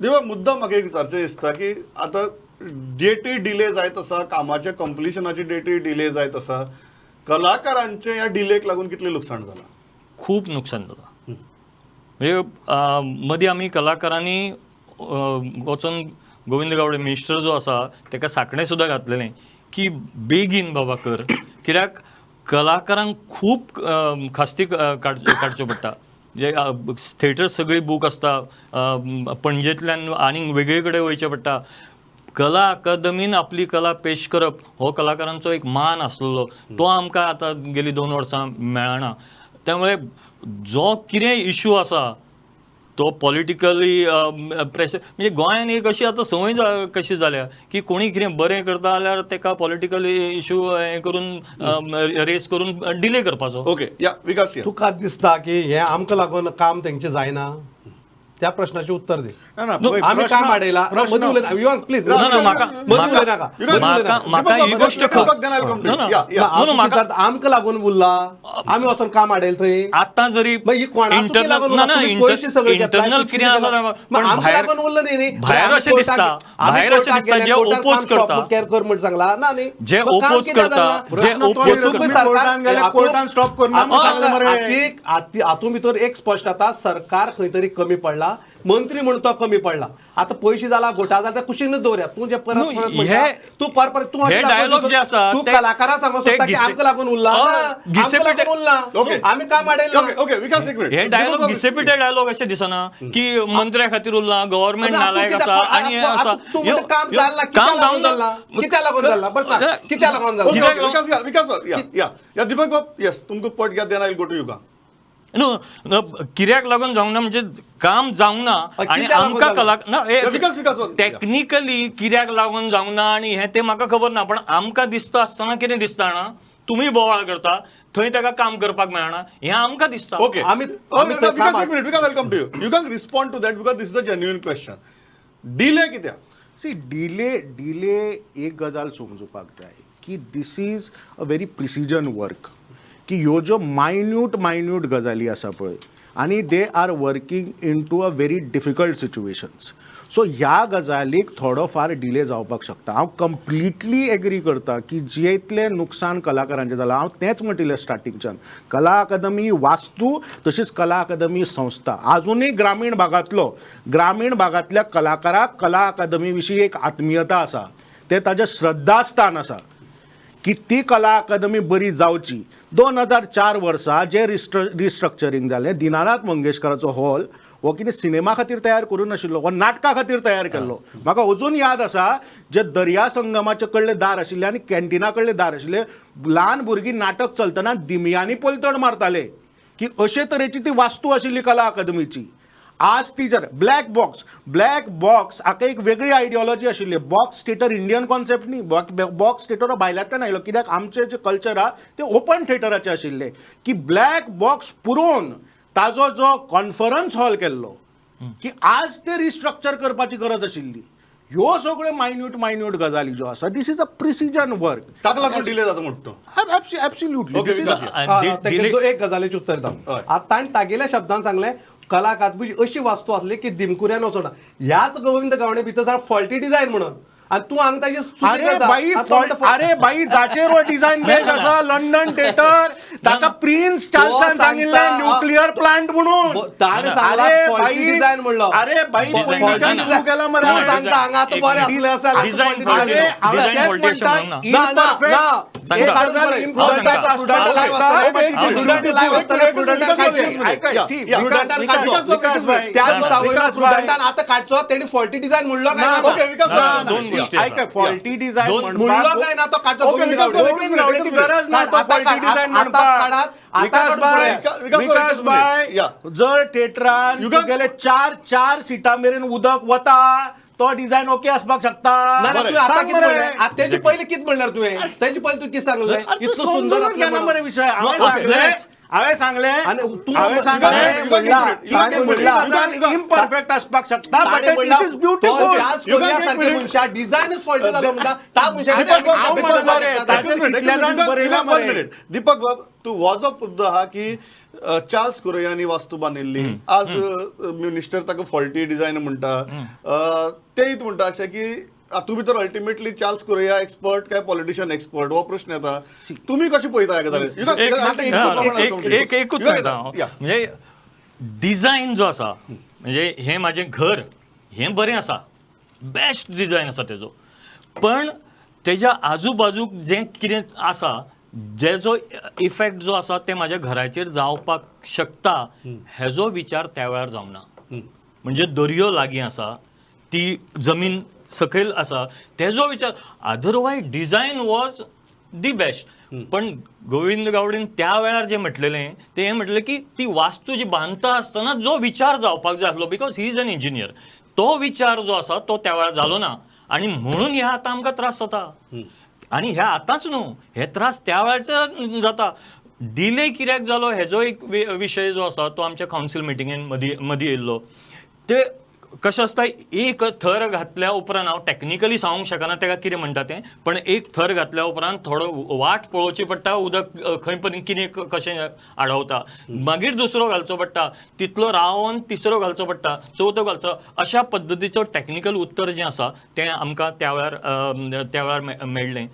देवा मुद्दा म्हाका एक विचारचें दिसता की आतां डेटी डिले जायत आसा, कामाच्या कंप्लिशनाची डेटी डिले जायत आसा, कलाकारांचे ह्या डिलेक लागून कितलें लुकसाण जालां? खूप नुकसान जाता. म्हणजे मदीं आमी कलाकारांनी वचून गोविंद गावडे मिनिस्टर जो आसा ताका साकणें सुद्दां घातलेलें की बेगीन बाबा कर, कित्याक कलाकारांक खूब खास्ती काडच्यो पडटा. जे थिएटर सगळी बूक आसता, पणजेंतल्यान आनीक वेगळे कडेन वयचें पडटा. कला अकादमीन आपली कला पेश करप हो कलाकारांचो एक मान आसलेलो, तो आमकां आतां गेली 2 वर्सां मेळना. त्यामुळे जो कितें इश्यू आसा तो पॉलिटिकली प्रेशर, म्हणजे गोंयान एक अशी आतां संवय कशी जाल्या की कोणी कितें बरें करता जाल्यार ताका पॉलिटिकल इश्यू हें करून रेस करून डिले करपाचो. ओके, या विकास या. तुका दिसता की हे आमकां लागून काम तेंचें जायना? त्या प्रश्नाचे उत्तर दे. आम्ही काम वाडयला मदीं उलयना प्लीज, म्हाका ही गोष्ट आमकां लागून उरला, आमी वचून काम वाडयलें थंय. आतां जरी इंटरनल कितें आसा पण भायर उरलं न्ही, भायर अशें दिसता, भायर अशें दिसता जे ओपोज करता, केअर कर म्हणून सांगला ना न्ही, जे ओपोज करता, जे ओपोज कोर्टान स्टॉप करना. हातूंत भितर एक स्पश्ट जाता, सरकार खंय तरी कमी पडला, मंत्री म्हणून तो कमी पडला. आता पयशे जाला घोटाळा जाला कुशीनच दवरया. तू जे परत तू परत तू डायलॉग जे आसा तू कलाकारां सांगू शकता की आमकां लागून उरला, आमी काम वाडयलें. ओके विकास एक मिनिट. हे डायलॉग घिसेपिटे डायलॉग अशें दिसना की मंत्र्या खातीर उरला, गव्हर्नमेंट नालायक आसा आनी आसा. काम जावन जाला, कित्या लागून जाला बरं सांग, कित्या लागून जाला? विकास या दीपक बाब, येस तुमकां पॉइंट घ्या, then I will go to युगा. कित्याक लागून जावंक ना म्हणजे काम जावंक ना आनी आमकां कला टॅक्निकली कित्याक लागून जावंक ना आनी हें ते म्हाका खबर ना, पण आमकां दिसता आसतना कितें दिसता जाणा, तुमी बोवाळ करता थंय ताका काम करपाक मेळना, हें आमकां दिसता. ओके, विकास एक minute, Vikas welcome to you can respond to that because this is a genuine question. Delay कित्याक? सी डिले एक गजाल समजुपाक जाय की this is a very precision work, की ह्यो ज्यो मायन्यूट गजाली आसा पळय, आनी they are working in to a very difficult situations. So ह्या गजालीक थोडो फार डिले जावपाक शकता. हांव कंप्लिटली एग्री करता की जितलें नुकसान कलाकारांचें जालां, हांव तेंच म्हणटिलें स्टार्टिंगच्यान. कला अकादमी वास्तू तशीच कला अकादमी संस्था आजुनूय ग्रामीण भागांतल्या कलाकाराक कला अकादमी विशीं एक आत्मीयता आसा, तें ताजें श्रद्धास्थान आसा की ती कला अकादमी बरी जावची. 2004 वर्सा जे रिस्ट्रक्चरींग जालें, दिनानाथ मंगेशकराचो हॉल हो कितें सिनेमा खातीर तयार करूं नाशिल्लो, हो नाटका खातीर तयार केल्लो. म्हाका अजून याद आसा, जे दर्या संगमाचे कडले दार आशिल्ले आनी कॅन्टिना कडले दार आशिल्ले, ल्हान भुरगीं नाटक चलतना दिमयांनी पलतड मारताले की अशे तरेची ती वास्तू आशिल्ली कला अकादमीची. आज ती जर ब्लॅक बॉक्स हाका एक वेगळी आयडियोलॉजी आशिल्ली. बॉक्स थिएटर इंडियन कॉन्सेप्ट न्ही, बॉक्स थिएटर भायल्यांतल्यान आयलो, कित्याक आमचे जे कल्चर आहा ते ओपन थिएटराचे आशिल्ले, की ब्लॅक बॉक्स पुरोवन ताजो जो कॉन्फरन्स हॉल केल्लो, की आज ते रिस्ट्रक्चर करपाची गरज आशिल्ली. ह्यो सगळ्यो मायन्यूट गजाली ज्यो आसा, दिस इज अ प्रिसिजन वर्क. ताका लागून डिले जाता म्हणटा. एब्सोल्युटली. एक गजालीचें उत्तर दिता. आतां ताणें तागेल्या शब्दान सांगलें कला अकादमी अशी वास्तू आसली की दिमकुऱ्यान वचोना. ह्याच गोविंद गावडे भितर फॉल्टी डिझायन म्हणून, आणि तू हांगा ताजी अरे बाई जाचेर डिझायन बेस्ड आसा. लंडन थिएटर ताका प्रिन्स चार्ल्सान सांगिल्लें न्यूक्लियर प्लांट म्हणून. ताणें सांगलें फॉल्टी डिझायन म्हणलो. अरे बाई केला मरे, सांगता हांगा आतां बरें आसलें आसा. आता काडचो तेणी फॉल्टी डिझायन म्हणलो काय? फॉल्टी डिझायन म्हणलो काय ना, तो काडचो गरज ना फॉल्टी डिझायन म्हणपाक. विकास बाय, जर थिएटरान गेले 4 सिटां मेरेन उदक वता, तो डिझायन ओके आसपाक शकता. तेजे पयलीं कितें म्हणल्यार तुवें, तेजे पयलीं तूं कितें सांगलें? इतलो सुंदर मरे विशय हांवें सांगलें आनी तूं हांवें ताणें म्हणला इम्परफेक्ट आसपाक शकता बट ताणें म्हणला इट इज तो ब्युटिफूल त्याच कोरियासारखे मनशा डिझायनच फॉल्ट जालो म्हणटा त्या मनशाक दीपक बाब तू वॉजअप मुद्दो आहा की चार्ल्स कुरियानी वास्तू बांदिल्ली आज मिनिस्टर ताका फॉल्टी डिझायन म्हणटा तेच म्हणटा अशें की हातूंत भितर अल्टिमेटली चार्ल्स कुरिया एक्सपर्ट काय पॉलिटिशियन एक्सपर्ट हो प्रश्न येता तुम्ही कशी पळयता एकूच सांगता म्हणजे डिझायन जो आसा म्हणजे हे माझे घर हें बरें आसा बेस्ट डिझायन आसा तेजो पण तेज्या आजूबाजूक जें कितें आसा जेजो इफेक्ट जो आसा ते म्हाज्या घराचेर जावपाक शकता हेजो विचार त्या वेळार जावना म्हणजे दर्यो लागीं आसा ती जमीन सकयल आसा तेजो विचार otherwise design was the best पण गोविंद गावडेन त्या वेळार जे म्हटलेलें ते हें म्हटलें की ती वास्तू जी बांदता आसतना जो विचार जावपाक जाय आसलो because he is an engineer तो विचार जो आसा तो त्या वेळार जालो ना आनी म्हणून ह्या आतां आमकां त्रास जाता आनी ह्या आतांच न्हू हे त्रास त्या वेळारचे जाता डिले कित्याक जालो हेजो एक विशय जो आसा तो आमच्या कावन्सिल मिटिंगेन मदीं येयल्लो ते कशें आसता एक थर घातल्या उपरांत हांव टॅक्निकली सांगूंक शकना तेका कितें म्हणटा तें पण एक थर घातल्या उपरांत थोडो वाट पळोवची पडटा उदक खंय पर्यंत कितें कशें आडवता मागीर दुसरो घालचो पडटा तितलो रावन तिसरो घालचो पडटा चवथो घालचो अशा पद्दतीचो टॅक्निकल उत्तर जें आसा तें आमकां त्या वेळार मेळ्ळें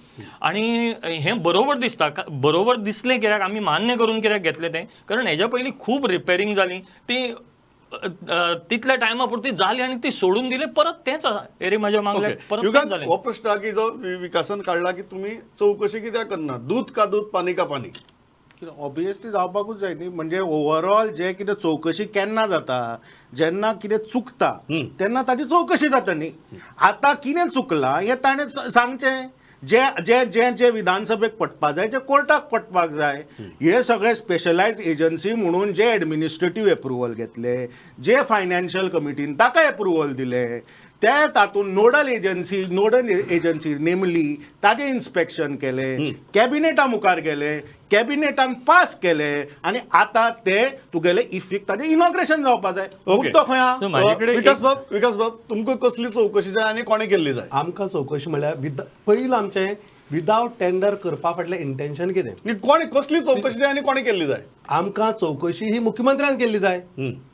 आनी हें बरोबर दिसता बरोबर दिसलें कित्याक आमी मान्य करून कित्याक घेतलें तें कारण हेज्या पयलीं खूब रिपेरिंग जाली ती तितल्या टायमा पुरती जाली आणि ती सोडून दिले परत तेच एरे माझ्या मागल्या परत तेच झाले हो प्रश्न की जो विकासन काढला की तुम्ही चौकशी कित्याक करना दूध का दूध पाणी का पाणी ऑब्वियसली जावपाकूच जाय न्ही म्हणजे ओवरऑल जे कितें चौकशी केन्ना जाता जेन्ना कितें चुकता तेन्ना ताची चौकशी जाता न्ही आतां कितें चुकलां हें ताणें सांगचें जे जे जे जे विधानसभेक पडपाक जाय जे कोर्टाक पडपाक जाय हे सगळे स्पेशलायज एजन्सी म्हणून जे एडमिनिस्ट्रेटीव एप्रुवल घेतले जे फायनान्शियल कमिटीन ताका एप्रुवल दिले ते तातूंत नोडल एजन्सी नेमली ताजें इन्स्पेक्शन केलें कॅबिनेटा मुखार गेले कॅबिनेटान पास केले आनी आतां ते तुगेले इफेक्ट ताजें इनॉग्रेशन जावपाक जाय मुद्दो खंय आहा विकास बाब तुमकां कसली चौकशी जाय आनी कोणे केल्ली जाय आमकां चौकशी म्हळ्यार पयलीं आमचें विदावट टेंडर करपा फाटलें इंटेन्शन कितें कोणे कसली चौकशी जाय आनी कोणे केल्ली जाय आमकां चौकशी ही मुख्यमंत्र्यान केल्ली जाय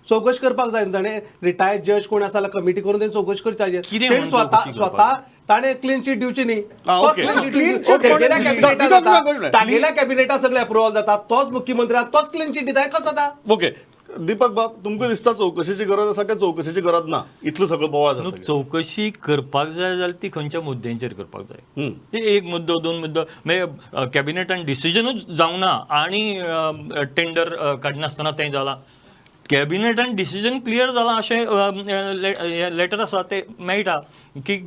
चौकशी करपाक जाय ताणें रिटायर्ड जज कोण आसा जाल्यार कमिटी करून तेणी चौकशी करची स्वता ताणें क्लीन चीट दिवची न्ही तागेल्या कॅबिनेटाक सगळे अप्रुवल जाता तोच मुख्यमंत्र्याक तोच क्लीन चीट दिता कस जाता ओके दीपक बाब तुमकां दिसता चौकशीची गरज आसा काय चौकशीची गरज ना इतलो सगळं बोवाळ जाता चौकशी करपाक जाय जाल्यार ती खंयच्या मुद्द्यांचेर करपाक जाय एक मुद्दो दोन मुद्दो म्हणजे कॅबिनेटान डिसिजनूच जावंक ना आनी टेंडर काडनासतना तें जालां कॅबिनेटान डिसिजन क्लियर जालां अशें लेटर आसा ते मेळटा की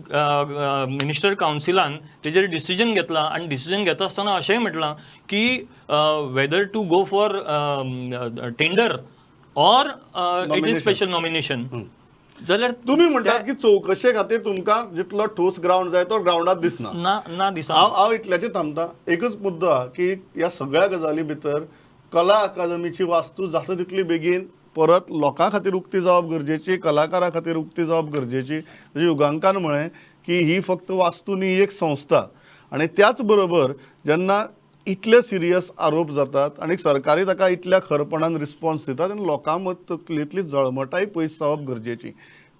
मिनिस्टर कावन्सिलान तेजेर डिसिजन घेतला आनी डिसिजन घेता आसतना अशेंय म्हटलां की whether to go for tender और इट इज स्पेशल नॉमिनेशन जाल्यार तुम्ही म्हणटात की चौकशे खातीर तुमकां जितलो ठोस ग्राउंड जाय तो ग्राउंडात दिसना ना दिसा हांव इतल्याचेर थांबता एकच मुद्दो आहा की ह्या सगळ्या गजाली भितर कला अकादमीची वास्तू जाता तितली बेगीन परत लोकां खातीर उक्ती जावप गरजेची कलाकारां खातीर उक्ती जावप गरजेची म्हणजे युगांकान म्हळें की ही फक्त वास्तू न्ही एक संस्था आनी त्याच बरोबर जेन्ना इतले सिरियस आरोप जातात आनी सरकारी ताका इतल्या खरपणान रिस्पॉन्स दितात आनी लोकां मदली जळमटाय पयस जावप गरजेची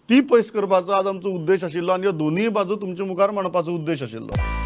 ती पयस करपाचो आज आमचो उद्देश आशिल्लो आनी ह्यो दोनूय बाजू तुमचे मुखार मांडपाचो उद्देश आशिल्लो